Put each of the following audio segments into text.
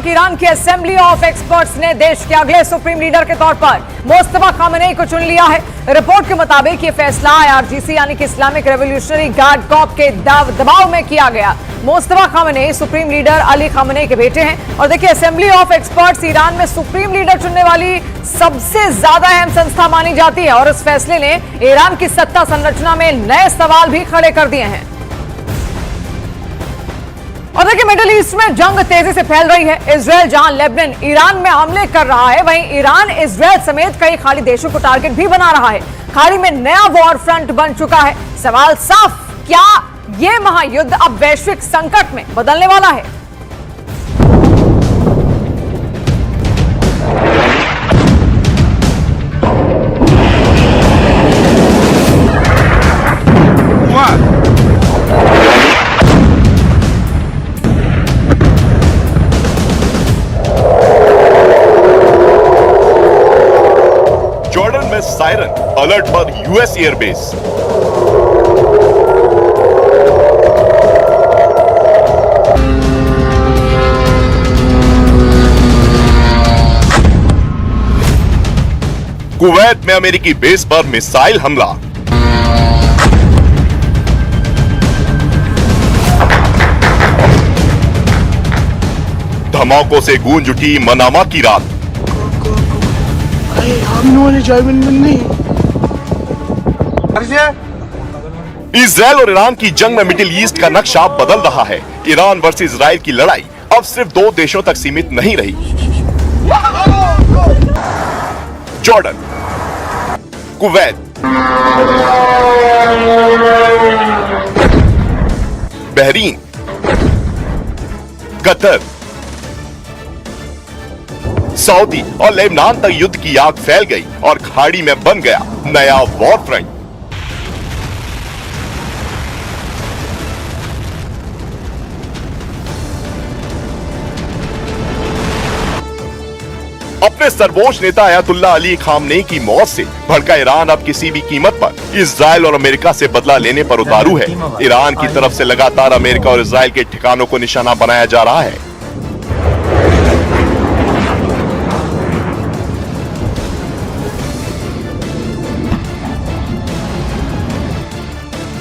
कि ईरान की assembly of experts ने देश के अगले सुप्रीम लीडर के तौर पर मुस्तफा खामेनेई को चुन लिया है। रिपोर्ट के मुताबिक ये फैसला IRGC यानी कि इस्लामिक रेवोल्यूशनरी गार्ड कॉर्प के दबाव में किया गया। Mustafa Khamenei supreme leader Ali Khamenei के बेटे हैं। और देखिए, असेंबली ऑफ एक्सपर्ट्स ईरान में सुप्रीम लीडर चुनने वाली सबसे ज्यादा अहम संस्था मानी जाती है और इस फैसले ने ईरान की सत्ता संरचना में नए सवाल भी खड़े कर दिए हैं। और देखिए, मिडिल ईस्ट में जंग तेजी से फैल रही है। इजरायल जहां लेबनान ईरान में हमले कर रहा है, वहीं ईरान इजरायल समेत कई खाड़ी देशों को टारगेट भी बना रहा है। खाड़ी में नया वॉर फ्रंट बन चुका है। सवाल साफ, क्या यह महायुद्ध अब वैश्विक संकट में बदलने वाला है? जॉर्डन में सायरन अलर्ट पर US एयरबेस। कुवैत में अमेरिकी बेस पर मिसाइल हमला। धमाकों से गूंज उठी मनामा की रात। इजराइल और ईरान की जंग में मिडिल ईस्ट का नक्शा बदल रहा है। ईरान वर्सेस इजराइल की लड़ाई अब सिर्फ 2 देशों तक सीमित नहीं रही। Jordan, Kuwait, Bahrain, Qatar, Saudi और लेबनान तक युद्ध की आग फैल गई और खाड़ी में बन गया नया वॉर फ्रंट। अपने सर्वोच्च नेता आयतुल्लाह अली खामनेई की मौत से भड़का ईरान अब किसी भी कीमत पर इजराइल और अमेरिका से बदला लेने पर उतारू है। ईरान की तरफ से लगातार अमेरिका और इजराइल के ठिकानों को निशाना बनाया जा रहा है।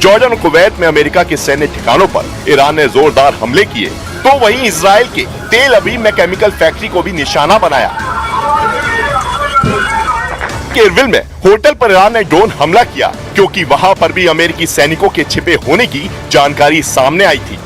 जॉर्डन और कुवैत में अमेरिका के सैन्य ठिकानों पर ईरान ने जोरदार हमले किए, तो वहीं इजराइल के तेल अवीव में केमिकल फैक्ट्री को भी निशाना बनाया। इरबिल में होटल पर ईरान ने ड्रोन हमला किया क्योंकि वहां पर भी अमेरिकी सैनिकों के छिपे होने की जानकारी सामने आई थी।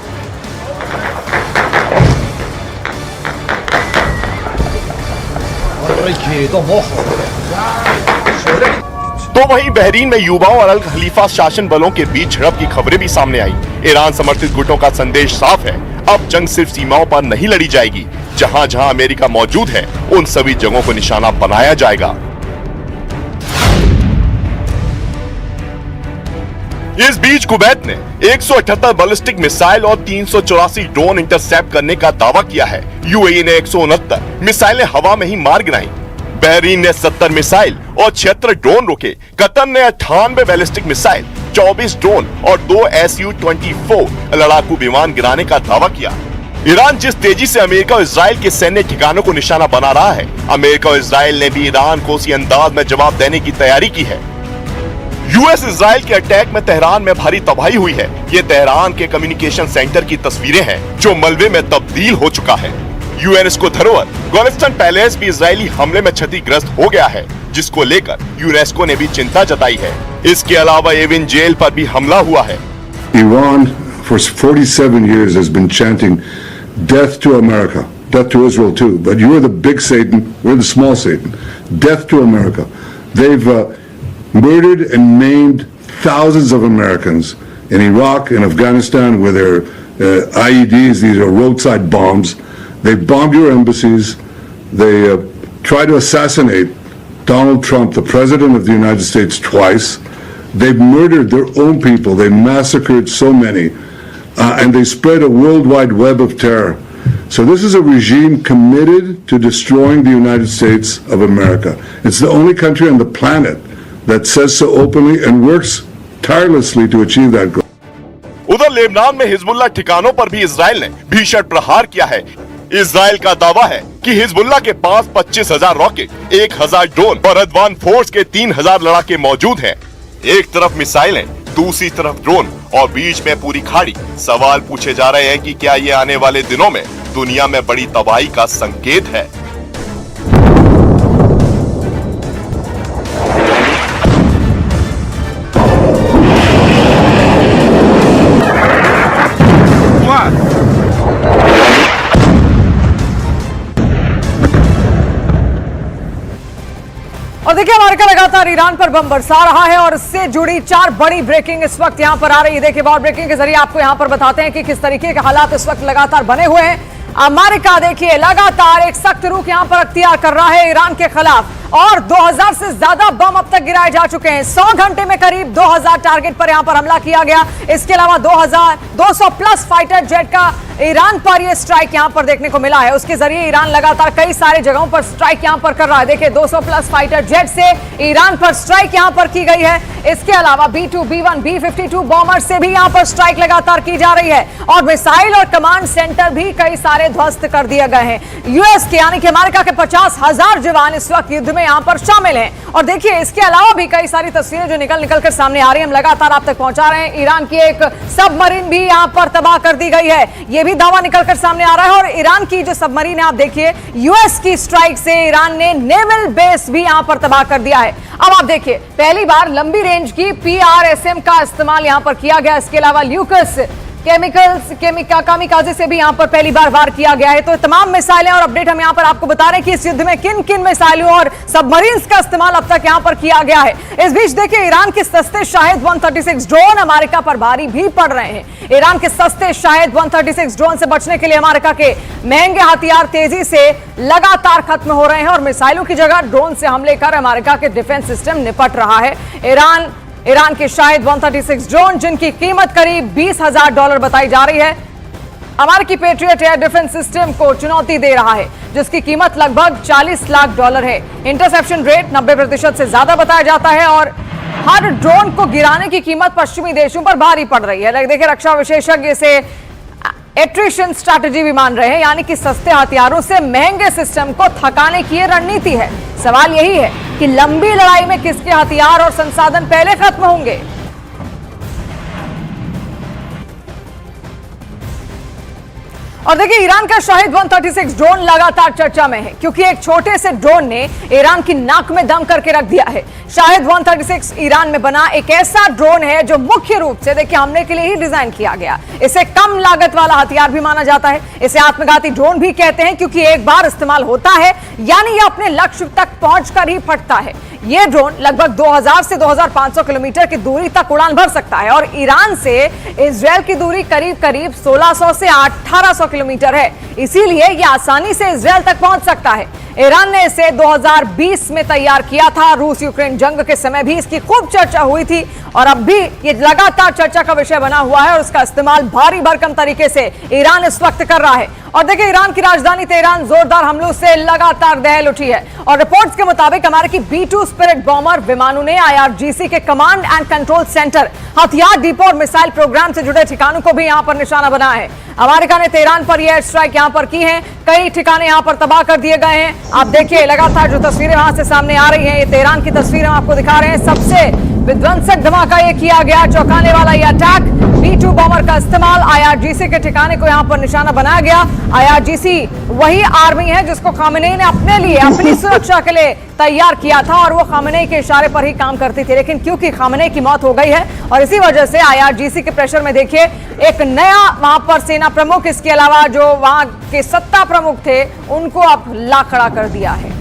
तो वहीं बहरीन में युवाओं और अल खलीफा शासन बलों के बीच झड़प की खबरें भी सामने आई। ईरान समर्थित गुटों का संदेश साफ है, अब जंग सिर्फ सीमाओं पर नहीं लड़ी जाएगी। जहां जहां अमेरिका मौजूद है, उन सभी जगहों को निशाना बनाया जाएगा। इस बीच कुवैत ने 178 बैलिस्टिक मिसाइल और 384 ड्रोन इंटरसेप्ट करने का दावा किया है। UAE ने 169 मिसाइलें हवा में ही मार गिराई। बहरीन ने 70 मिसाइल और 76 ड्रोन रोके। कतर ने 98 बैलिस्टिक मिसाइल, 24 ड्रोन और 2 Su-24 लड़ाकू विमान गिराने का दावा किया। ईरान जिस तेजी से अमेरिका और इजराइल के सैन्य ठिकानों को निशाना बना रहा है, अमेरिका और इजराइल ने भी ईरान को उसी अंदाज में जवाब देने की तैयारी की है। US इजराइल के अटैक में तेहरान में भारी तबाही हुई है। ये तेहरान के कम्युनिकेशन सेंटर की तस्वीरें हैं जो मलबे में तब्दील हो चुका है। यूनेस्को धरोहर गोल्डस्टोन पैलेस भी इजरायली हमले में क्षतिग्रस्त हो गया है, जिसको लेकर यूनेस्को ने भी चिंता जताई है। इसके अलावा एविन जेल पर भी हमला हुआ है। Iran for 47 years has been chanting death to America, death to Israel too, but you are the big Satan, we're the small Satan. Death to America. They've murdered and maimed thousands of Americans in Iraq and Afghanistan with their IEDs. These are roadside bombs. They bombed your embassies. They tried to assassinate Donald Trump, the President of the United States, twice. They've murdered their own people. They massacred so many. And they spread a worldwide web of terror. So this is a regime committed to destroying the United States of America. It's the only country on the planet that says so openly and works tirelessly to achieve that goal. उधर Lebanon में Hezbollah ठिकानों पर भी Israel ने भीषण प्रहार किया है। इजराइल का दावा है कि हिजबुल्लाह के पास 25,000 रॉकेट, 1,000 ड्रोन और अदवान फोर्स के 3,000 लड़ाके मौजूद हैं। एक तरफ मिसाइलें, दूसरी तरफ ड्रोन और बीच में पूरी खाड़ी। सवाल पूछे जा रहे हैं कि क्या ये आने वाले दिनों में दुनिया में बड़ी तबाही का संकेत है। और देखिए अमेरिका लगातार ईरान पर बम बरसा रहा है और इससे जुड़ी 4 बड़ी ब्रेकिंग इस वक्त यहां पर आ रही है। देखिए बहुत ब्रेकिंग के जरिए आपको यहां पर बताते हैं कि किस तरीके के हालात इस वक्त लगातार बने हुए हैं। अमेरिका देखिए लगातार एक सख्त रुख यहां पर अख्तियार कर रहा है ईरान के खिलाफ और 2000 से ज्यादा बम अब तक गिराए जा चुके हैं। 100 घंटे में करीब 2000 टारगेट पर यहां पर हमला किया गया। इसके अलावा 200 प्लस फाइटर जेट का ईरान पर यह स्ट्राइक यहां पर देखने को मिला है। उसके जरिए ईरान लगातार कई सारे जगहों पर स्ट्राइक यहां पर कर रहा है। देखिए 200 प्लस फाइटर जेट से ईरान पर स्ट्राइक यहां पर की गई है। इसके अलावा B-2, B-1, B-52 बॉम्बर से भी यहां पर स्ट्राइक लगातार की जा रही है और मिसाइल और कमांड सेंटर भी कई सारे ध्वस्त कर दिए गए हैं। यूएस के यानी कि अमेरिका के 50,000 जवान इस वक्त युद्ध में यहां पर शामिल हैं। और देखिए इसके अलावा भी कई सारी तस्वीरें जो निकल कर सामने आ रही है, हम लगातार आप तक पहुंचा रहे हैं। ईरान की एक सबमरीन भी यहां पर तबाह कर दी गई है, यह भी दावा निकलकर सामने आ रहा है। और ईरान की जो सबमरीन है आप देखिए यूएस की स्ट्राइक से ईरान ने नेवल बेस भी यहां पर तबाह कर दिया है। अब आप देखिए पहली बार लंबी रेंज की PRSM का इस्तेमाल यहां पर किया गया। इसके अलावा ल्यूकस कामिकाजे से भी यहां पर पहली बार वार किया गया है। तो तमाम मिसाइलें और अपडेट हम यहां पर आपको बता रहे हैं कि इस युद्ध में किन किन मिसाइलों और सबमरीन्स का इस्तेमाल अब तक यहां पर किया गया है। इस बीच देखिए ईरान के सस्ते शाहिद 136 ड्रोन अमेरिका पर भारी भी पड़ रहे हैं। ईरान के सस्ते शाहिद 136 ड्रोन से बचने के लिए अमेरिका के महंगे हथियार तेजी से लगातार खत्म हो रहे हैं और मिसाइलों की जगह ड्रोन से हमले कर अमेरिका के डिफेंस सिस्टम निपट रहा है। ईरान के शाहिद 136 ड्रोन जिनकी कीमत करीब $20,000 बताई जा रही है, अमेरिकी पेट्रियट एयर डिफेंस सिस्टम को चुनौती दे रहा है जिसकी कीमत लगभग $40 लाख है। इंटरसेप्शन रेट 90% से ज्यादा बताया जाता है और हर ड्रोन को गिराने की कीमत पश्चिमी देशों पर भारी पड़ रही है। देखिए रक्षा विशेषज्ञ इसे एट्रिशन स्ट्रैटेजी भी मान रहे हैं, यानी कि सस्ते हथियारों से महंगे सिस्टम को थकाने की रणनीति है। सवाल यही है कि लंबी लड़ाई में किसके हथियार और संसाधन पहले खत्म होंगे। और देखिए ईरान का शाहिद 136 ड्रोन लगातार चर्चा में है क्योंकि एक छोटे से ड्रोन ने ईरान की नाक में दम करके रख दिया है। शाहिद 136 ईरान में बना एक ऐसा ड्रोन है जो मुख्य रूप से देखिए हमले के लिए ही डिजाइन किया गया। इसे कम लागत वाला हथियार भी माना जाता है। इसे आत्मघाती ड्रोन भी कहते हैं क्योंकि एक बार इस्तेमाल होता है यानी यह अपने लक्ष्य तक पहुंचकर ही फटता है। यह ड्रोन लगभग 2000 से 2500 किलोमीटर की दूरी तक उड़ान भर सकता है और ईरान से इजराइल की दूरी करीब 1600 से 1800 किलोमीटर है, इसीलिए यह आसानी से इजराइल तक पहुंच सकता है। ईरान ने इसे 2020 में तैयार किया था। रूस यूक्रेन जंग के समय भी इसकी खूब चर्चा हुई थी और अब भी ये लगातार चर्चा का विषय बना हुआ है और उसका इस्तेमाल भारी भरकम तरीके से ईरान इस वक्त कर रहा है। और देखिए ईरान की राजधानी तेहरान जोरदार हमलों से लगातार दहल उठी है और रिपोर्ट्स के मुताबिक अमेरिकी B-2 स्पिरिट बॉम्बर विमानों ने IRGC के कमांड एंड कंट्रोल सेंटर, हथियार डिपो और मिसाइल प्रोग्राम से जुड़े ठिकानों को भी यहां पर निशाना बनाया है। अमेरिका ने तेहरान पर यह स्ट्राइक यहां पर की है, कई ठिकाने यहां पर तबाह कर दिए गए हैं। आप देखिए लगातार जो तस्वीरें वहां से सामने आ रही हैं, ये तेहरान की तस्वीरें हम आपको दिखा रहे हैं। सबसे विध्वंसक धमाका ये किया गया, चौंकाने वाला ये अटैक। B-2 बॉम्बर का इस्तेमाल, IRGC के ठिकाने को यहां पर निशाना बनाया गया। IRGC वही आर्मी है जिसको खामेनेई ने अपने लिए, अपनी सुरक्षा के लिए तैयार किया था और वो खामेनेई के इशारे पर ही काम करती थी। लेकिन क्योंकि खामेनेई की मौत हो गई है और इसी वजह से IRGC के प्रेशर में देखिए एक नया वहां पर सेना प्रमुख, इसके अलावा जो वहां के सत्ता प्रमुख थे उनको अब ला खड़ा कर दिया है।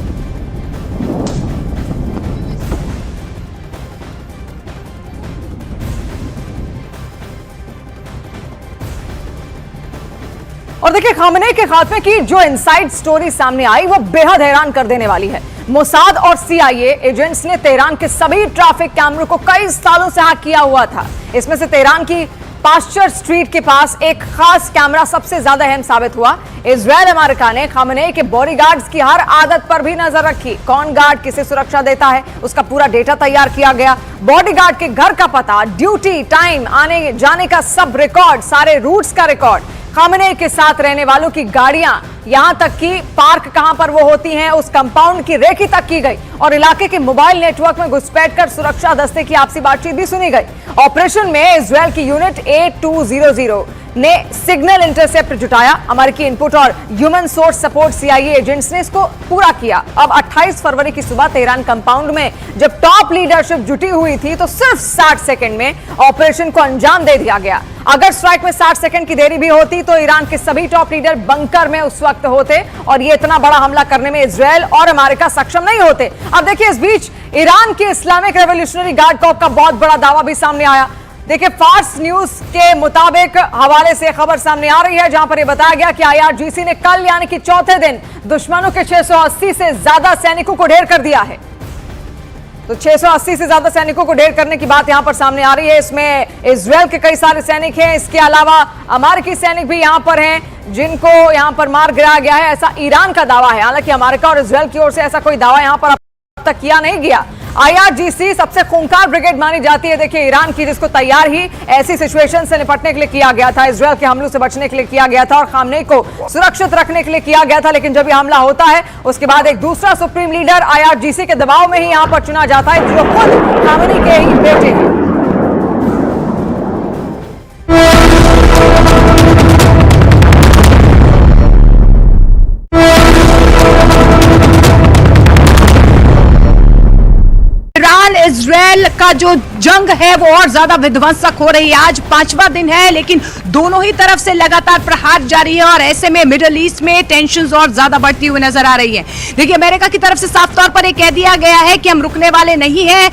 और देखिए खामेनेई के खात्मे की जो इनसाइड स्टोरी सामने आई वो बेहद हैरान कर देने वाली है। मोसाद और CIA एजेंट्स ने तेहरान के सभी ट्रैफिक कैमरों को कई सालों से हैक किया हुआ था। इसमें से तेहरान की पास्चर स्ट्रीट के पास एक खास कैमरा सबसे ज्यादा अहम साबित हुआ। इजराइल अमेरिका ने खामेनेई के बॉडीगार्ड्स की हर आदत पर भी नजर रखी। कौन गार्ड किसे सुरक्षा देता है उसका पूरा डेटा तैयार किया गया। बॉडीगार्ड के घर का पता, ड्यूटी टाइम, आने जाने का सब रिकॉर्ड, सारे रूट्स का रिकॉर्ड खामेनेई के साथ रहने वालों की गाड़ियां, यहां तक कि पार्क कहां पर वो होती हैं उस कंपाउंड की रेकी तक की गई और इलाके के मोबाइल नेटवर्क में घुसपैठ कर सुरक्षा दस्ते की आपसी बातचीत भी सुनी गई। ऑपरेशन में इजरायल की यूनिट A200 ने सिग्नल इंटरसेप्ट जुटाया। अमेरिकी इनपुट और human source support CIA agents ने इसको पूरा किया। अब 28 फरवरी की सुबह तेहरान कंपाउंड में जब टॉप लीडरशिप जुटी हुई थी तो सिर्फ 60 सेकंड में ऑपरेशन को अंजाम दे दिया गया। अगर स्ट्राइक में 60 सेकंड की देरी भी होती तो ईरान के सभी टॉप लीडर बंकर में उस वक्त होते और ये इतना बड़ा हमला करने में इजरायल और अमेरिका सक्षम नहीं होते। अब देखिए, इस बीच ईरान के इस्लामिक रेवोल्यूशनरी गार्ड कॉर्प का बहुत बड़ा दावा भी सामने आया। देखिए, फार्स न्यूज के मुताबिक हवाले से खबर सामने आ रही है जहां पर यह बताया गया कि IRGC ने कल यानी कि चौथे दिन दुश्मनों के 680 से ज्यादा सैनिकों को ढेर कर दिया है। तो 680 से ज्यादा सैनिकों को ढेर करने की बात यहां पर सामने आ रही है। इसमें इजरायल के कई सारे सैनिक हैं, इसके अलावा अमेरिकी सैनिक भी यहां पर हैं जिनको यहां पर मार गिराया गया है, ऐसा ईरान का दावा है। हालांकि अमेरिका और इजरायल की ओर से ऐसा कोई दावा यहां पर अब तक किया नहीं गया। IRGC सबसे खूंखार ब्रिगेड मानी जाती है, देखिए ईरान की, जिसको तैयार ही ऐसी सिचुएशन से निपटने के लिए किया गया था। इजरायल के हमलों से बचने के लिए किया गया था और खामनेई को सुरक्षित रखने के लिए किया गया था। लेकिन जब यह हमला होता है उसके बाद एक दूसरा सुप्रीम लीडर IRGC के दबाव में ही यहां पर चुना जाता है, जो खुद खामनेई के ही बेटे हैं। इजरायल का जो जंग है वो और ज्यादा विध्वंसक हो रही है। आज 5वां दिन है लेकिन दोनों ही तरफ से लगातार प्रहार जारी है और ऐसे में मिडिल ईस्ट में टेंशन्स और ज्यादा बढ़ती हुई नजर आ रही है। देखिए, अमेरिका की तरफ से साफ तौर पर यह कह दिया गया है कि हम रुकने वाले नहीं हैं।